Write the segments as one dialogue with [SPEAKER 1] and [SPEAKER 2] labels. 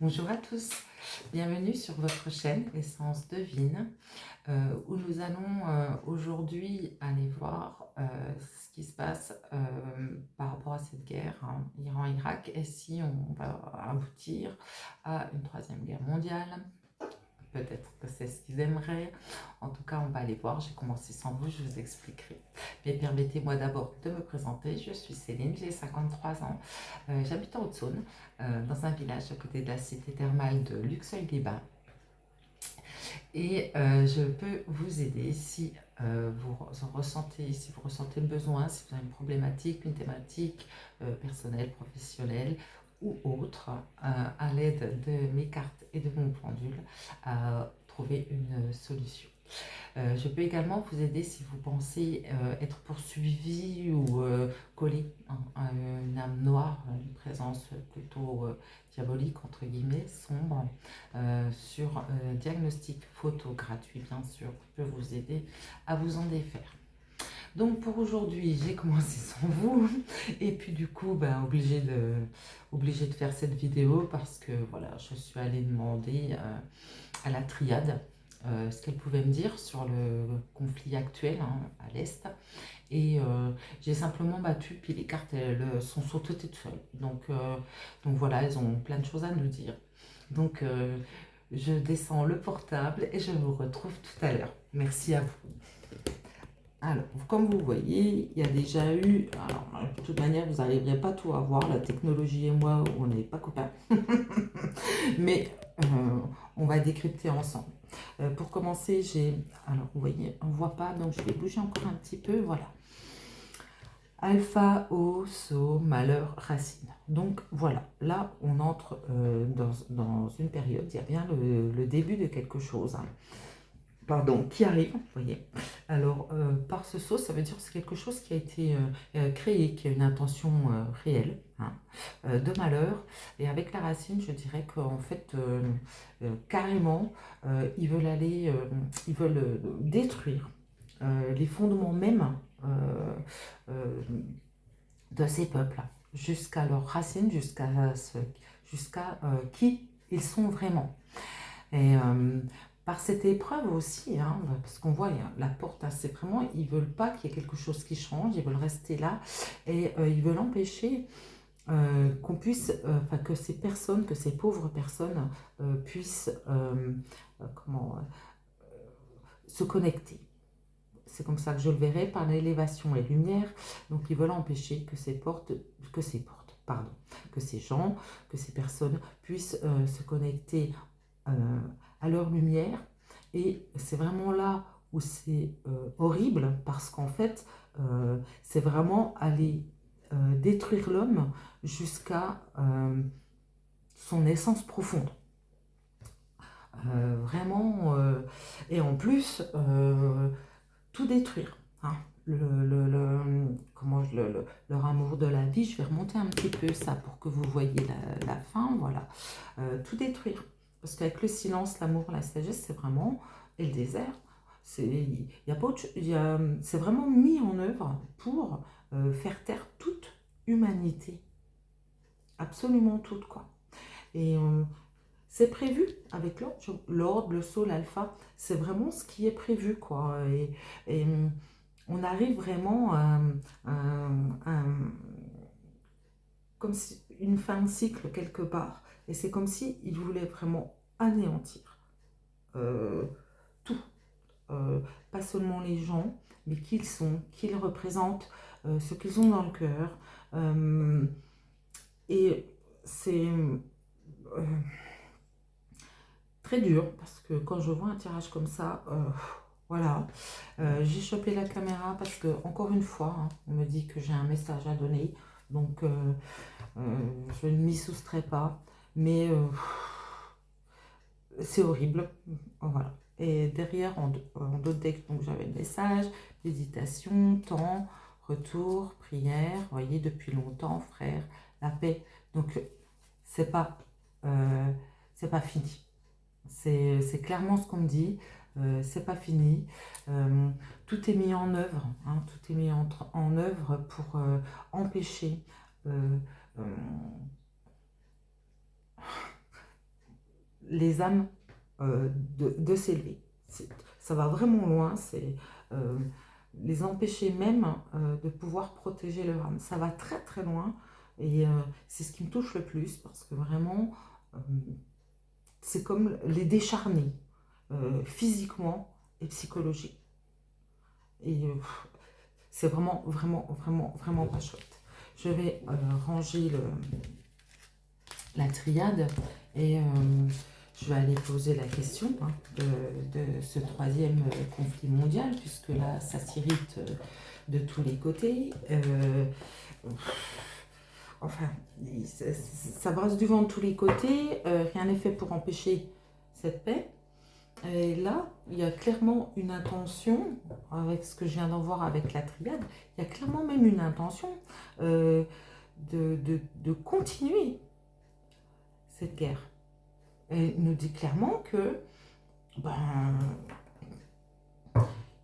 [SPEAKER 1] Bonjour à tous, bienvenue sur votre chaîne Essence Divine, où nous allons aujourd'hui aller voir ce qui se passe par rapport à cette guerre, hein, Iran-Irak, et si on va aboutir à une troisième guerre mondiale. Peut-être que c'est ce qu'ils aimeraient. En tout cas, on va aller voir. J'ai commencé sans vous, je vous expliquerai. Mais permettez-moi d'abord de me présenter. Je suis Céline, j'ai 53 ans. J'habite en Haute-Saône, dans un village à côté de la cité thermale de Luxeuil-les-Bains. Et je peux vous aider si vous ressentez, si vous ressentez le besoin, si vous avez une problématique, une thématique personnelle, professionnelle ou autre, à l'aide de mes cartes et de mon pendule, à trouver une solution. Je peux également vous aider si vous pensez être poursuivi ou collé à une âme noire, une présence plutôt diabolique, entre guillemets, sombre, sur diagnostic photo gratuit, bien sûr, je peux vous aider à vous en défaire. Donc pour aujourd'hui, j'ai commencé sans vous et puis du coup, ben, obligé de faire cette vidéo parce que voilà, je suis allée demander à la triade ce qu'elle pouvait me dire sur le conflit actuel, hein, à l'Est. Et j'ai simplement battu, puis les cartes elles sont sautées toutes seules. Donc voilà, elles ont plein de choses à nous dire. Donc je descends le portable et je vous retrouve tout à l'heure. Merci à vous. Alors, comme vous voyez, il y a déjà eu... Alors, de toute manière, vous n'arriverez pas tout à voir. La technologie et moi, on n'est pas copains. Mais on va décrypter ensemble. Pour commencer, j'ai... Alors, vous voyez, on ne voit pas, donc je vais bouger encore un petit peu. Voilà. Alpha, O, So, malheur, racine. Donc voilà, là on entre dans une période, il y a bien le début de quelque chose, hein, pardon, qui arrive, vous voyez. Alors par ce saut, ça veut dire que c'est quelque chose qui a été créé, qui a une intention réelle, hein, de malheur. Et avec la racine, je dirais qu'en fait, carrément, ils veulent aller, ils veulent détruire les fondements même euh, de ces peuples, jusqu'à leurs racines, jusqu'à qui ils sont vraiment. Et par cette épreuve aussi, hein, parce qu'on voit la porte, hein, c'est vraiment, ils veulent pas qu'il y ait quelque chose qui change, ils veulent rester là, et ils veulent empêcher qu'on puisse, que ces personnes, que ces pauvres personnes puissent se connecter. C'est comme ça que je le verrai, par l'élévation et lumière. Donc ils veulent empêcher que pardon, que ces gens, que ces personnes puissent se connecter à leur lumière. Et c'est vraiment là où c'est horrible, parce qu'en fait, c'est vraiment aller détruire l'homme jusqu'à son essence profonde. Vraiment, et en plus, tout détruire, hein. Leur amour de la vie, je vais remonter un petit peu ça pour que vous voyez la fin, voilà. Tout détruire, parce qu'avec le silence, l'amour, la sagesse, c'est vraiment, et le désert, c'est vraiment mis en œuvre pour faire taire toute humanité, absolument toute, quoi. Et c'est prévu avec l'ordre, le saut, l'alpha, c'est vraiment ce qui est prévu, quoi. Et on arrive vraiment à comme si une fin de cycle quelque part. Et c'est comme si il voulait vraiment anéantir euh, tout. Pas seulement les gens, mais qui ils sont, qui ils représentent, ce qu'ils ont dans le cœur. Et c'est très dur, parce que quand je vois un tirage comme ça, voilà, j'ai chopé la caméra parce que, encore une fois, hein, on me dit que j'ai un message à donner, donc je ne m'y soustrais pas, mais c'est horrible, voilà. Et derrière, en d'autres decks, donc j'avais le message, méditation, temps, retour, prière, vous voyez, depuis longtemps, frère, la paix. Donc, c'est pas, euh, c'est pas fini. C'est clairement ce qu'on me dit, c'est pas fini. Tout est mis en œuvre, hein, tout est mis en œuvre pour empêcher euh, euh, les âmes de s'élever. Ça va vraiment loin, c'est les empêcher même de pouvoir protéger leur âme. Ça va très très loin et c'est ce qui me touche le plus parce que vraiment, c'est comme les décharner physiquement et psychologiquement. Et c'est vraiment, vraiment, vraiment, vraiment pas chouette. Je vais ranger la triade et je vais aller poser la question de ce troisième conflit mondial, puisque là, ça s'irrite de tous les côtés. Enfin, ça brasse du vent de tous les côtés. Rien n'est fait pour empêcher cette paix. Et là, il y a clairement une intention, avec ce que je viens d'en voir avec la triade, il y a clairement même une intention de continuer cette guerre. Et il nous dit clairement que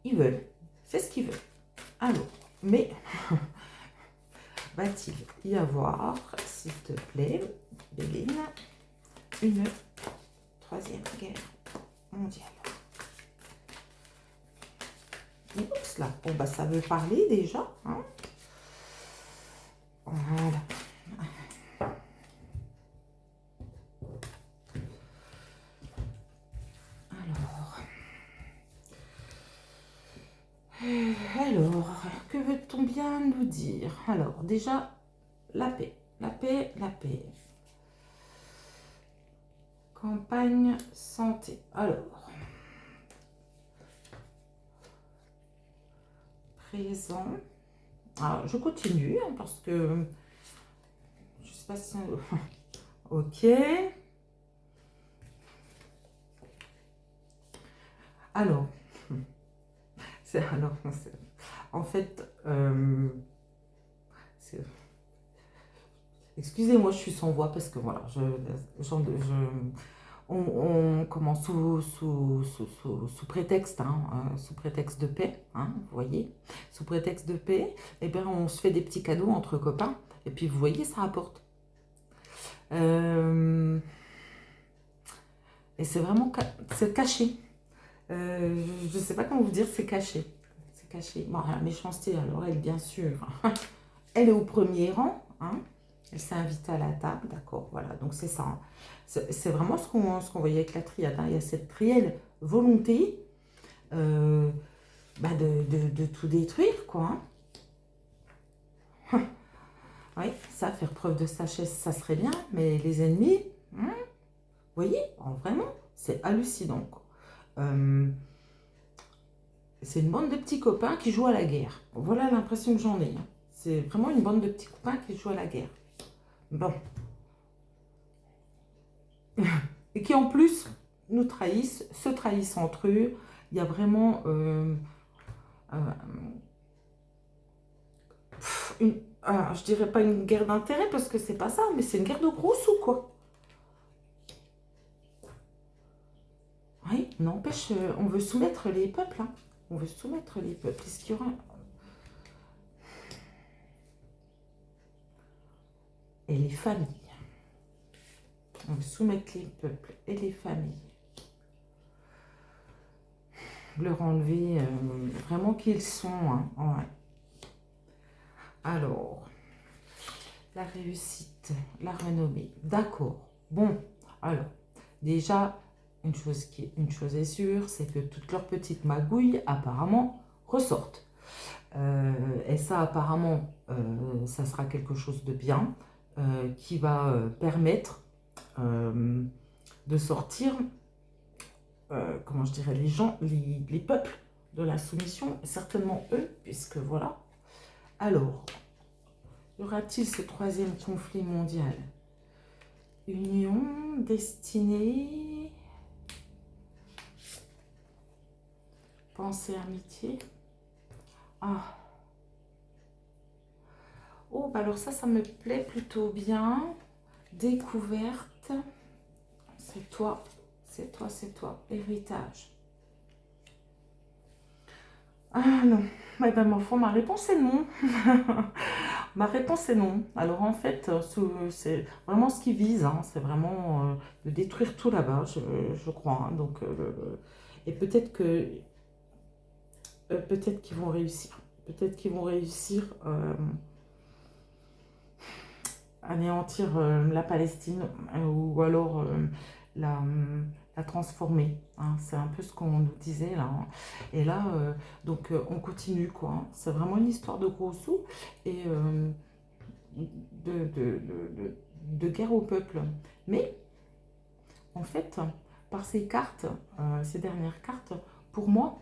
[SPEAKER 1] ils veulent, c'est ce qu'ils veulent. Alors, mais va-t-il y avoir, s'il te plaît, Béline, une troisième guerre mondiale? Oups là, bon bah ça veut parler déjà, hein. Voilà. Alors, que veut-on bien nous dire? Alors, déjà, la paix, la paix, la paix. Campagne santé. Alors, présent. Alors, je continue hein, parce que je sais pas si... Ok. Alors, en fait, excusez-moi, je suis sans voix parce que voilà, on commence sous prétexte, sous prétexte de paix, hein, vous voyez, sous prétexte de paix, et bien on se fait des petits cadeaux entre copains, et puis vous voyez, ça rapporte. Et c'est vraiment c'est caché. Je ne sais pas comment vous dire, c'est caché. C'est caché. Bon, la méchanceté, alors elle, bien sûr, elle est au premier rang, hein. Elle s'est invitée à la table, d'accord, voilà, donc c'est ça. Hein. C'est vraiment ce qu'on voyait avec la triade. Hein. Il y a cette réelle volonté de tout détruire, quoi. Hein. Oui, ça, faire preuve de sagesse, ça serait bien, mais les ennemis, vous voyez, vraiment, c'est hallucinant, quoi. C'est une bande de petits copains qui jouent à la guerre. Voilà l'impression que j'en ai. Hein. C'est vraiment une bande de petits copains qui jouent à la guerre. Bon. Et qui en plus nous trahissent, se trahissent entre eux. Il y a vraiment je dirais pas une guerre d'intérêt parce que c'est pas ça, mais c'est une guerre de gros sous quoi. Oui, n'empêche, on veut soumettre les peuples. Hein. On veut soumettre les peuples. Est-ce qu'il y aura... Et les familles. On veut soumettre les peuples et les familles. Leur enlever vraiment qui ils sont. Hein. Ouais. Alors, la réussite, la renommée. D'accord. Bon, alors, déjà, une chose est sûre, c'est que toutes leurs petites magouilles, apparemment, ressortent. Et ça, apparemment, ça sera quelque chose de bien qui va permettre de sortir, comment je dirais, les gens, les peuples de la soumission, certainement eux, puisque voilà. Alors, y aura-t-il ce troisième conflit mondial? Union, destinée, pensée, amitié. Ah. Oh, bah alors ça me plaît plutôt bien. Découverte. C'est toi, c'est toi, c'est toi. Héritage. Ah non. Madame Enfant, ma réponse est non. Ma réponse est non. Alors en fait, c'est vraiment ce qu'ils visent, hein, c'est vraiment de détruire tout là-bas, je crois, hein. Donc, et peut-être qu'ils vont réussir. Peut-être qu'ils vont réussir à anéantir la Palestine ou alors la, la transformer, hein. C'est un peu ce qu'on nous disait là, hein. Et là, donc on continue quoi, hein. C'est vraiment une histoire de gros sous et de guerre au peuple. Mais en fait, par ces cartes, ces dernières cartes, pour moi,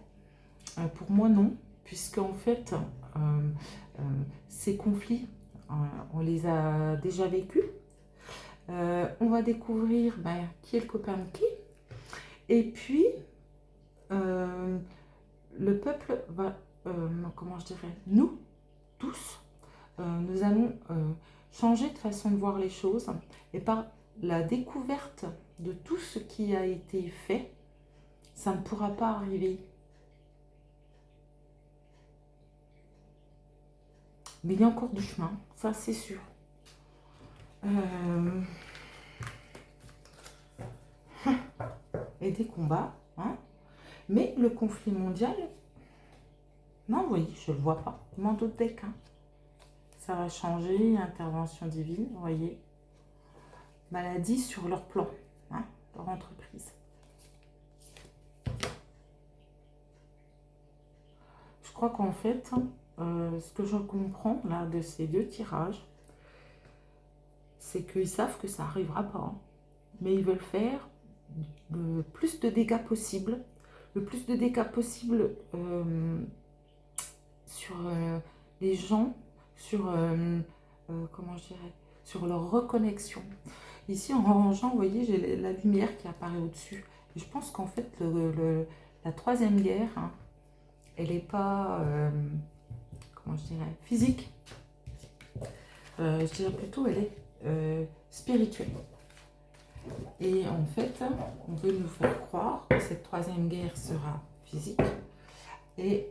[SPEAKER 1] non, puisque en fait, euh, ces conflits, on les a déjà vécus. On va découvrir qui est le copain de qui. Et puis, euh, le peuple va, comment je dirais, nous, tous, nous allons changer de façon de voir les choses. Et par la découverte de tout ce qui a été fait, ça ne pourra pas arriver. Mais il y a encore du chemin, ça c'est sûr. Et des combats, hein. Mais le conflit mondial, non, vous voyez, je ne le vois pas. Je m'en doutais qu'un. Ça va changer, intervention divine, vous voyez. Maladie sur leur plan, hein, leur entreprise. Je crois qu'en fait, ce que je comprends là de ces deux tirages, c'est qu'ils savent que ça n'arrivera pas, hein, mais ils veulent faire le plus de dégâts possible, sur les gens, sur, comment je dirais, sur leur reconnexion. Ici, en rangeant, vous voyez, j'ai la lumière qui apparaît au-dessus. Et je pense qu'en fait, la troisième guerre, hein, elle n'est pas, comment je dirais, physique. Je dirais plutôt, elle est spirituelle. Et en fait, on veut nous faire croire que cette troisième guerre sera physique et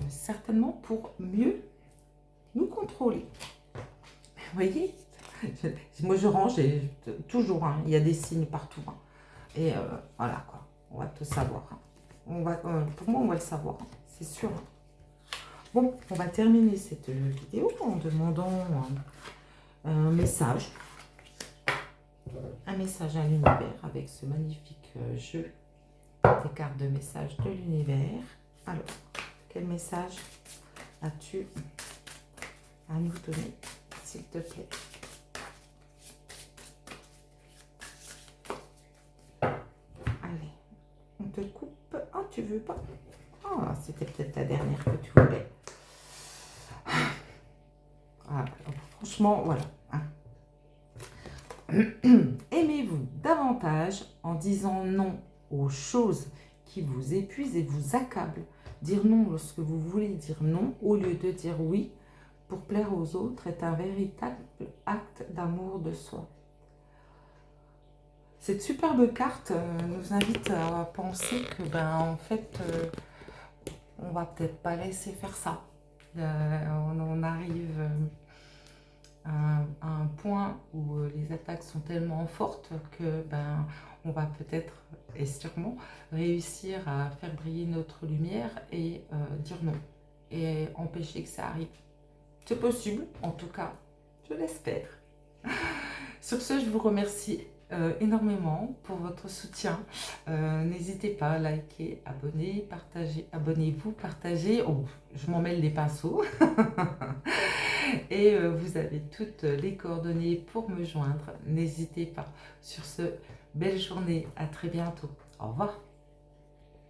[SPEAKER 1] certainement pour mieux nous contrôler. Vous voyez, moi je range et toujours, hein, il y a des signes partout, hein. Et voilà quoi, on va tout savoir, hein. Pour moi, on va le savoir, hein, c'est sûr. Bon, on va terminer cette vidéo en demandant un message à l'univers avec ce magnifique jeu des cartes de message de l'univers. Alors, quel message as-tu à nous donner, s'il te plaît? Allez, on te coupe. Ah, tu veux pas? Ah, c'était peut-être la dernière que tu voulais. Ah, franchement, voilà, hein. Aimez-vous davantage en disant non aux choses qui vous épuisent et vous accablent. Dire non lorsque vous voulez dire non au lieu de dire oui pour plaire aux autres est un véritable acte d'amour de soi. Cette superbe carte nous invite à penser que en fait on va peut-être pas laisser faire ça. On arrive à un point où les attaques sont tellement fortes que on va peut-être et sûrement réussir à faire briller notre lumière et dire non et empêcher que ça arrive. C'est possible, en tout cas, je l'espère. Sur ce, je vous remercie énormément pour votre soutien. N'hésitez pas à liker, abonner, partager, abonnez-vous, partagez. Oh, je m'en mêle les pinceaux. Et vous avez toutes les coordonnées pour me joindre. N'hésitez pas. Sur ce, belle journée. À très bientôt. Au revoir.